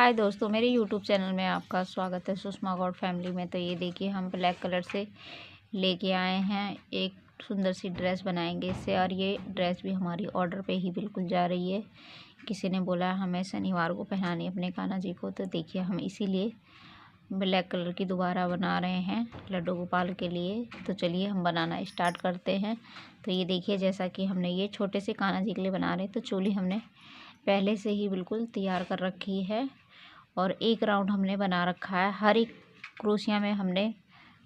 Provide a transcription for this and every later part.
हाय दोस्तों, मेरे YouTube channel में आपका स्वागत है सुषमा गौड़ फैमिली में। तो ये देखिए, हम ब्लैक कलर से लेके आए हैं, एक सुंदर सी ड्रेस बनाएंगे इससे। और ये ड्रेस भी हमारी ऑर्डर पे ही बिल्कुल जा रही है। किसी ने बोला हमें शनिवार को पहनानी अपने कान्हा जी को, तो देखिए हम इसीलिए ब्लैक कलर की दोबारा बना रहे हैं लड्डू गोपाल के लिए। तो चलिए हम बनाना स्टार्ट करते हैं। तो ये देखिए, जैसा कि हमने ये छोटे से कान्हा जी के लिए बना रहे हैं, तो चोली हमने पहले से ही बिल्कुल तैयार कर रखी है और एक राउंड हमने बना रखा है। हर एक क्रोशिया में हमने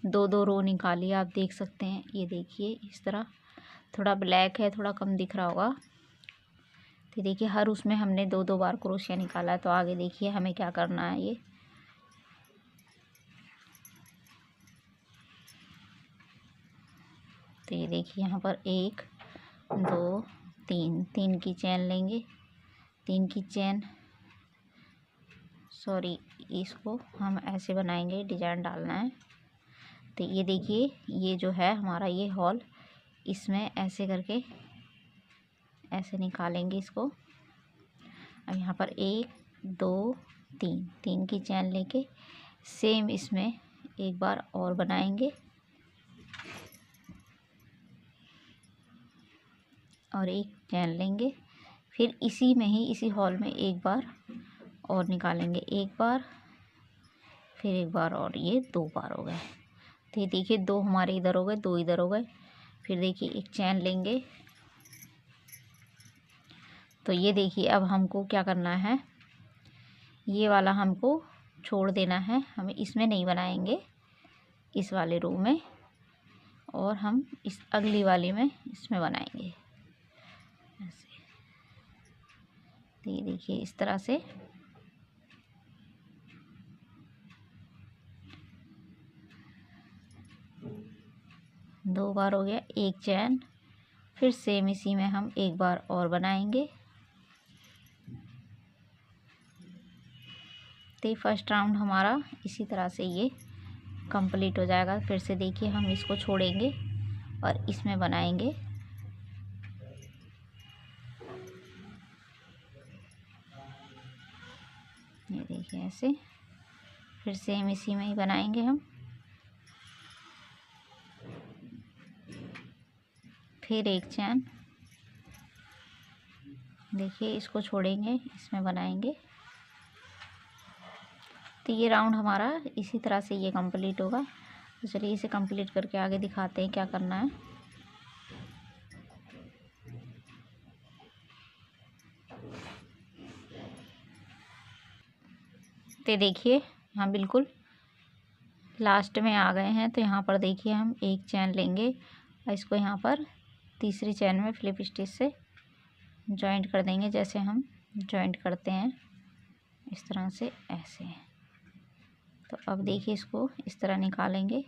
दो दो रो निकाली, आप देख सकते हैं। ये देखिए इस तरह, थोड़ा ब्लैक है, थोड़ा कम दिख रहा होगा। तो देखिए हर उसमें हमने दो दो बार क्रोशिया निकाला। तो आगे देखिए हमें क्या करना है। ये तो ये देखिए यहाँ पर 1 2 3 की चैन लेंगे। 3 की चैन, सॉरी, इसको हम ऐसे बनाएंगे, डिजाइन डालना है। तो ये देखिए, ये जो है हमारा ये हॉल, इसमें ऐसे करके ऐसे निकालेंगे इसको। अब यहाँ पर 1 2 3 की चैन लेके सेम इसमें एक बार और बनाएंगे और एक चैन लेंगे। फिर इसी में ही, इसी हॉल में एक बार और निकालेंगे, एक बार, फिर एक बार और। ये 2 बार हो गए। तो ये देखिए 2 हमारे इधर हो गए, 2 इधर हो गए। फिर देखिए एक चैन लेंगे। तो ये देखिए अब हमको क्या करना है, ये वाला हमको छोड़ देना है, हमें इसमें नहीं बनाएंगे, इस वाले रो में, और हम इस अगली वाली में इसमें बनाएंगे ऐसे। तो ये देखिए इस तरह से। दो बार हो गया, एक चैन, फिर सेम इसी में हम एक बार और बनाएंगे। तो फर्स्ट राउंड हमारा इसी तरह से ये कंप्लीट हो जाएगा। फिर से देखिए हम इसको छोड़ेंगे और इसमें बनाएंगे। ये देखिए ऐसे, फिर सेम इसी में ही बनाएंगे हम। फिर एक चैन, देखिए इसको छोड़ेंगे, इसमें बनाएंगे। तो ये राउंड हमारा इसी तरह से ये कंप्लीट होगा। तो चलिए इसे कंप्लीट करके आगे दिखाते हैं क्या करना है। तो देखिए हम बिल्कुल लास्ट में आ गए हैं। तो यहाँ पर देखिए हम एक चैन लेंगे और इसको यहाँ पर तीसरी चैन में फ्लिप स्टिच से जॉइंट कर देंगे, जैसे हम जॉइंट करते हैं इस तरह से, ऐसे। तो अब देखिए इसको इस तरह निकालेंगे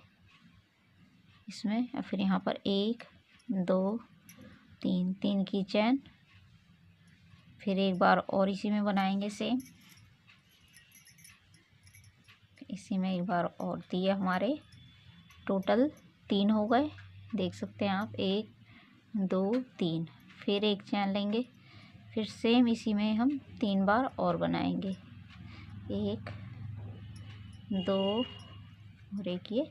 इसमें, और फिर यहाँ पर 1 2 3 की चैन, फिर एक बार और इसी में बनाएंगे सेम, इसी में एक बार और। दिए हमारे टोटल 3 हो गए, देख सकते हैं आप, 1 2 3। फिर एक चैन लेंगे, फिर सेम इसी में हम 3 बार और बनाएंगे, 1 2 और एक ये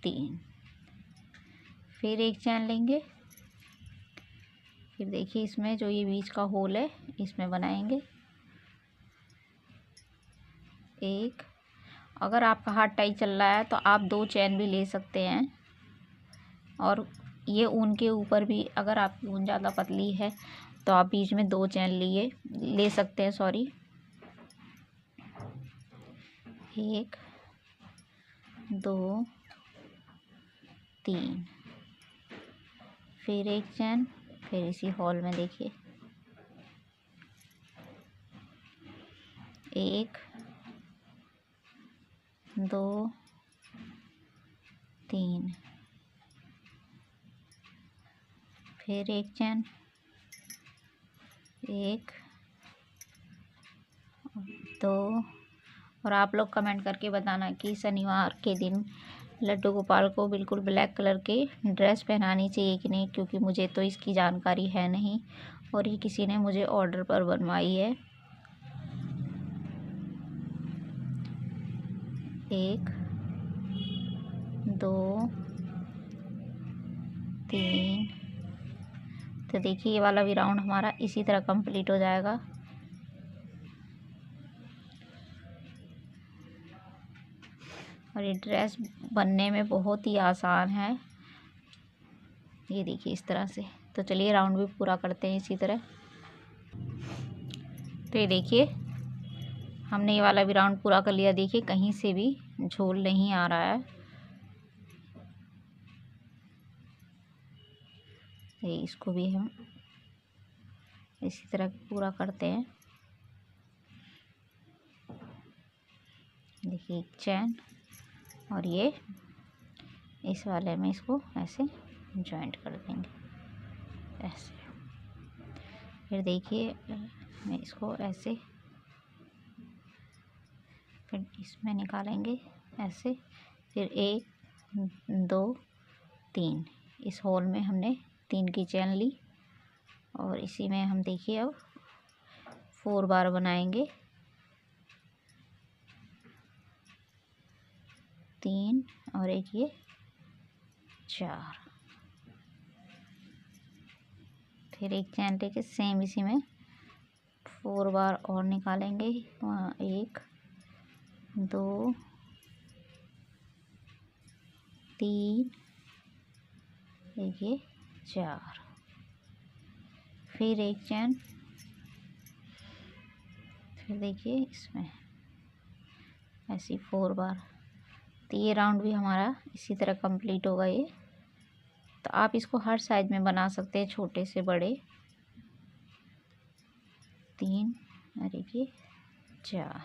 3। फिर एक चैन लेंगे, फिर देखिए इसमें जो ये बीच का होल है इसमें बनाएंगे 1। अगर आपका हाथ टाइट चल रहा है तो आप 2 चैन भी ले सकते हैं। और ये ऊन के ऊपर भी, अगर आपकी ऊन ज़्यादा पतली है तो आप बीच में 2 चैन ले सकते हैं, सॉरी। 1 2 3, फिर एक चैन, फिर इसी हॉल में देखिए 1 2 3, फिर एक चैन, 1 2। और आप लोग कमेंट करके बताना कि शनिवार के दिन लड्डू गोपाल को बिल्कुल ब्लैक कलर के ड्रेस पहनानी चाहिए कि नहीं, क्योंकि मुझे तो इसकी जानकारी है नहीं और ये किसी ने मुझे ऑर्डर पर बनवाई है। 1 2 3। तो देखिए ये वाला भी राउंड हमारा इसी तरह कंप्लीट हो जाएगा। और ये ड्रेस बनने में बहुत ही आसान है। ये देखिए इस तरह से। तो चलिए राउंड भी पूरा करते हैं इसी तरह। तो ये देखिए हमने ये वाला भी राउंड पूरा कर लिया। देखिए कहीं से भी झोल नहीं आ रहा है। ये इसको भी हम इसी तरह पूरा करते हैं। देखिए एक चैन, और ये इस वाले में इसको ऐसे जॉइंट कर देंगे ऐसे। फिर देखिए मैं इसको ऐसे, फिर इसमें निकालेंगे ऐसे। फिर 1 2 3, इस होल में हमने 3 की चैन ली और इसी में हम देखिए अब 4 बार बनाएंगे। 3 और एक ये 4। फिर एक चैन लेके सेम इसी में 4 बार और निकालेंगे। 1 2 3, एक ये 4। फिर एक चैन, फिर देखिए इसमें ऐसी 4 बार। तो ये राउंड भी हमारा इसी तरह कंप्लीट होगा ये। तो आप इसको हर साइज में बना सकते हैं, छोटे से बड़े। 3 और एक ये 4।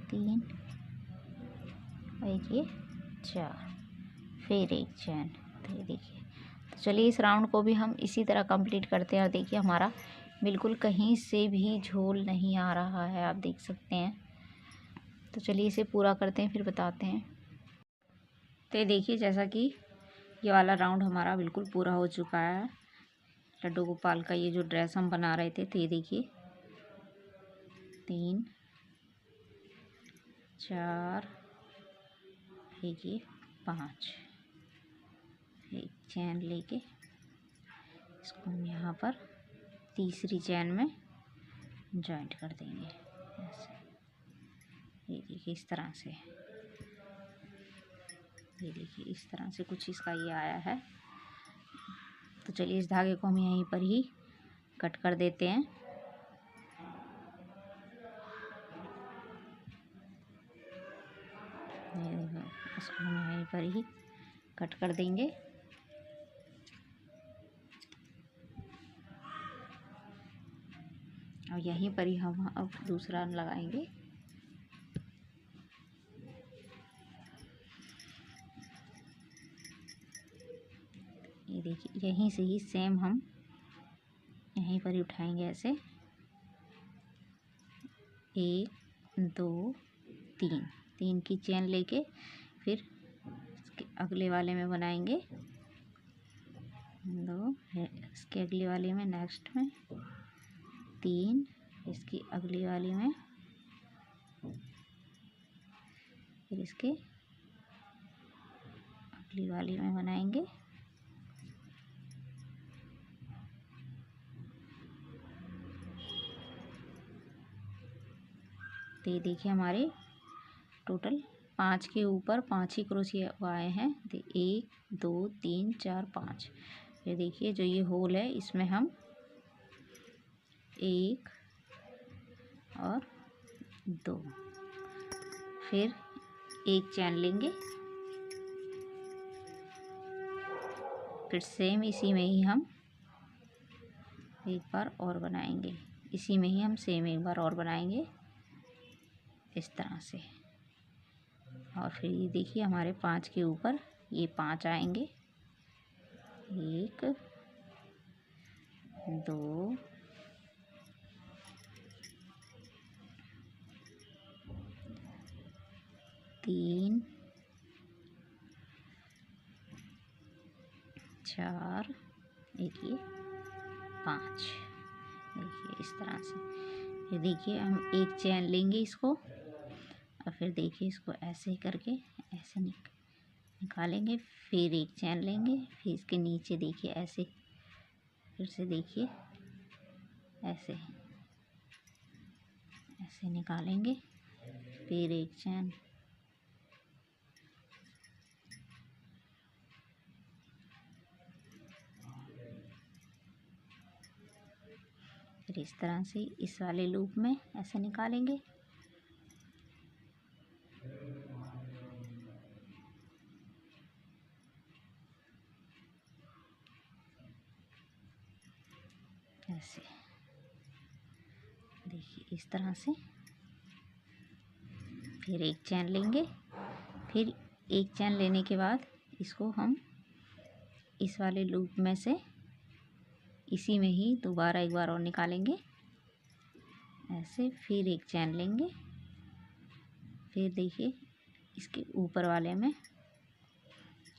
तीन और एक ये 4, फिर एक चैन। तो ये देखिए। तो चलिए इस राउंड को भी हम इसी तरह कंप्लीट करते हैं। और देखिए हमारा बिल्कुल कहीं से भी झोल नहीं आ रहा है, आप देख सकते हैं। तो चलिए इसे पूरा करते हैं फिर बताते हैं। तो ये देखिए जैसा कि ये वाला राउंड हमारा बिल्कुल पूरा हो चुका है। लड्डू गोपाल का ये जो ड्रेस हम बना रहे थे। तो ये देखिए 3 4 एक ये 5, एक चैन लेके इसको हम यहाँ पर तीसरी चैन में जॉइंट कर देंगे ऐसे। ये देखिए इस तरह से। ये देखिए इस तरह से कुछ इसका ये आया है। तो चलिए इस धागे को हम यहीं पर ही कट कर देते हैं। ये देखो इसको हम यहीं पर ही कट कर देंगे। और यहीं पर ही हम अब दूसरा लगाएंगे। ये देखिए यहीं से ही सेम हम यहीं पर ही उठाएंगे ऐसे। 1 2 3, 3 की चैन लेके फिर इसके अगले वाले में बनाएंगे 2, इसके अगले वाले में, नेक्स्ट में 3, इसकी अगली वाली में, फिर इसके अगली वाली में बनाएंगे। तो ये देखिए हमारे टोटल 5 के ऊपर 5 ही क्रोशिया आए हैं। तो 1 2 3 4 5। फिर देखिए जो ये होल है इसमें हम 1 और 2, फिर एक चैन लेंगे। फिर सेम इसी में ही हम एक बार और बनाएंगे। इसी में ही हम सेम एक बार और बनाएंगे इस तरह से। और फिर ये देखिए हमारे 5 के ऊपर ये 5 आएंगे। 1 2 3 3 4 देखिए 5। देखिए इस तरह से। फिर देखिए हम एक चैन लेंगे इसको और फिर देखिए इसको ऐसे करके ऐसे निकालेंगे। फिर एक चैन लेंगे, फिर इसके नीचे देखिए ऐसे, फिर से देखिए ऐसे ऐसे निकालेंगे। फिर एक चैन, फिर इस तरह से इस वाले लूप में ऐसे निकालेंगे। ऐसे देखिए इस तरह से। फिर एक चैन लेंगे, फिर एक चैन लेने के बाद इसको हम इस वाले लूप में से इसी में ही दोबारा एक बार और निकालेंगे ऐसे। फिर एक चैन लेंगे, फिर देखिए इसके ऊपर वाले में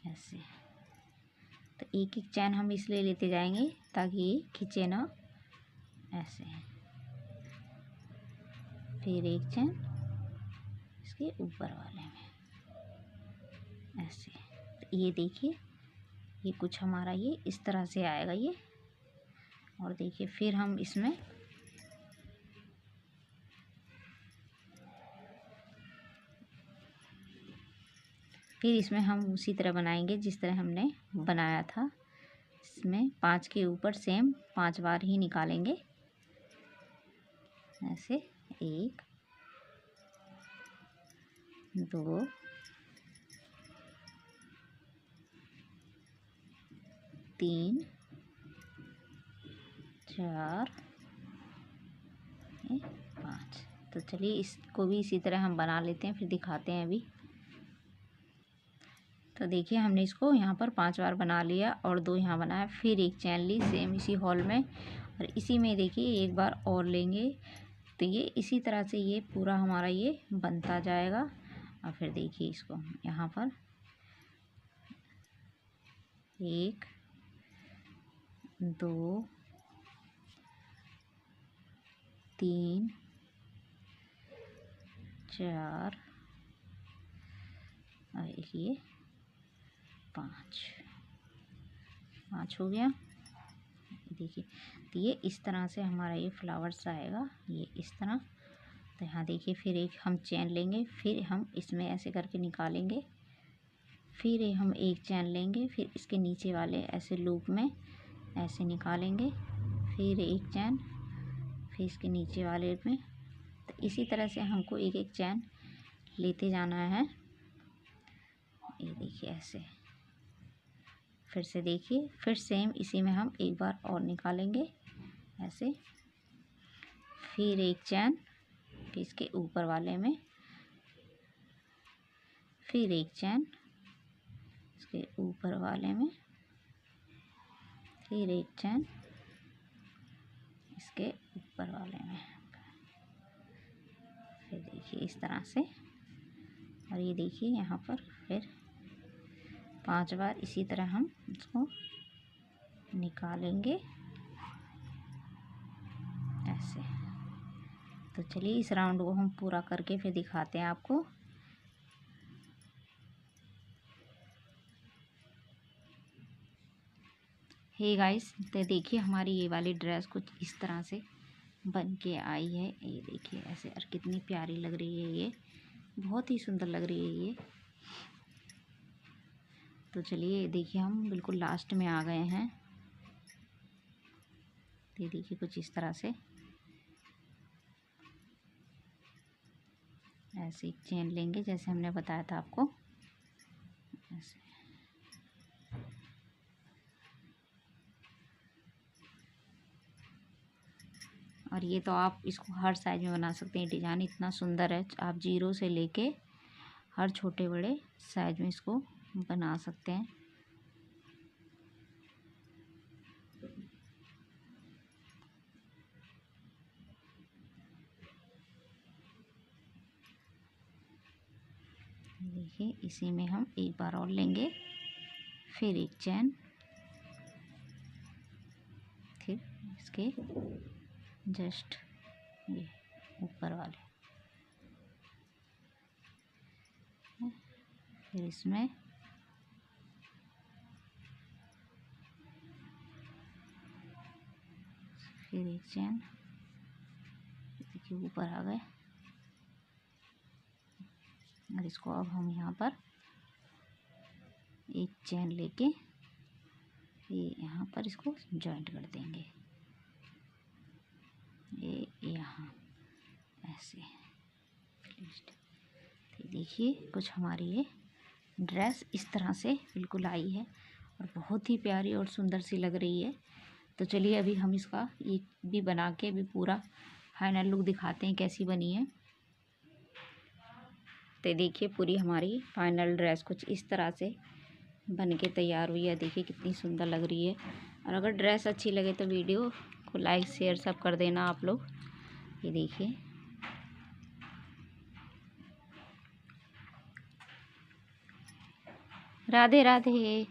ऐसे। तो एक एक चैन हम इसलिए लेते जाएंगे ताकि ये खींचे ना, ऐसे। फिर एक चैन इसके ऊपर वाले में ऐसे। तो ये देखिए ये कुछ हमारा ये इस तरह से आएगा ये। और देखिए फिर हम इसमें हम उसी तरह बनाएंगे जिस तरह हमने बनाया था। इसमें 5 के ऊपर सेम 5 बार ही निकालेंगे ऐसे। 1 2 3 4 5। तो चलिए इसको भी इसी तरह हम बना लेते हैं, फिर दिखाते हैं अभी। तो देखिए हमने इसको यहाँ पर 5 बार बना लिया और 2 यहाँ बनाया। फिर एक चैन ली सेम इसी हॉल में, और इसी में देखिए एक बार और लेंगे। तो ये इसी तरह से ये पूरा हमारा ये बनता जाएगा। और फिर देखिए इसको यहाँ पर 1 2 3 4 और ये 5 हो गया। देखिए तो ये इस तरह से हमारा ये फ्लावर्स आएगा, ये इस तरह। तो यहाँ देखिए फिर एक हम चैन लेंगे, फिर हम इसमें ऐसे करके निकालेंगे। फिर हम एक चैन लेंगे, फिर इसके नीचे वाले ऐसे लूप में ऐसे निकालेंगे। फिर एक चैन, फिर इसके नीचे वाले में। तो इसी तरह से हमको एक एक चैन लेते जाना है। ये देखिए ऐसे। फिर से देखिए फिर सेम इसी में हम एक बार और निकालेंगे ऐसे। फिर एक चैन, फिर इसके ऊपर वाले में, फिर एक चैन इसके ऊपर वाले में, फिर एक चैन इसके ऊपर वाले में। फिर देखिए इस तरह से। और ये देखिए यहाँ पर फिर 5 बार इसी तरह हम इसको निकालेंगे ऐसे। तो चलिए इस राउंड को हम पूरा करके फिर दिखाते हैं आपको। हे गाइस, तो देखिए हमारी ये वाली ड्रेस कुछ इस तरह से बन के आई है। ये देखिए ऐसे, और कितनी प्यारी लग रही है, ये बहुत ही सुंदर लग रही है ये। तो चलिए देखिए हम बिल्कुल लास्ट में आ गए हैं। ये देखिए कुछ इस तरह से ऐसे एक चेन लेंगे जैसे हमने बताया था आपको ऐसे। और ये तो आप इसको हर साइज में बना सकते हैं। डिज़ाइन इतना सुंदर है, आप 0 से लेके हर छोटे बड़े साइज में इसको बना सकते हैं। देखिए इसी में हम एक बार और लेंगे, फिर एक चैन, फिर इसके जस्ट ये ऊपर वाले, फिर इसमें फिर एक चैन, देखिए ऊपर आ गए। और इसको अब हम यहाँ पर एक चैन लेके ये यहाँ पर इसको जॉइंट कर देंगे, ये यहाँ ऐसे। तो देखिए कुछ हमारी ये ड्रेस इस तरह से बिल्कुल आई है और बहुत ही प्यारी और सुंदर सी लग रही है। तो चलिए अभी हम इसका ये भी बना के भी पूरा फाइनल लुक दिखाते हैं कैसी बनी है। तो देखिए पूरी हमारी फाइनल ड्रेस कुछ इस तरह से बन के तैयार हुई है। देखिए कितनी सुंदर लग रही है। और अगर ड्रेस अच्छी लगे तो वीडियो को लाइक शेयर सब कर देना आप लोग। ये देखिए राधे राधे।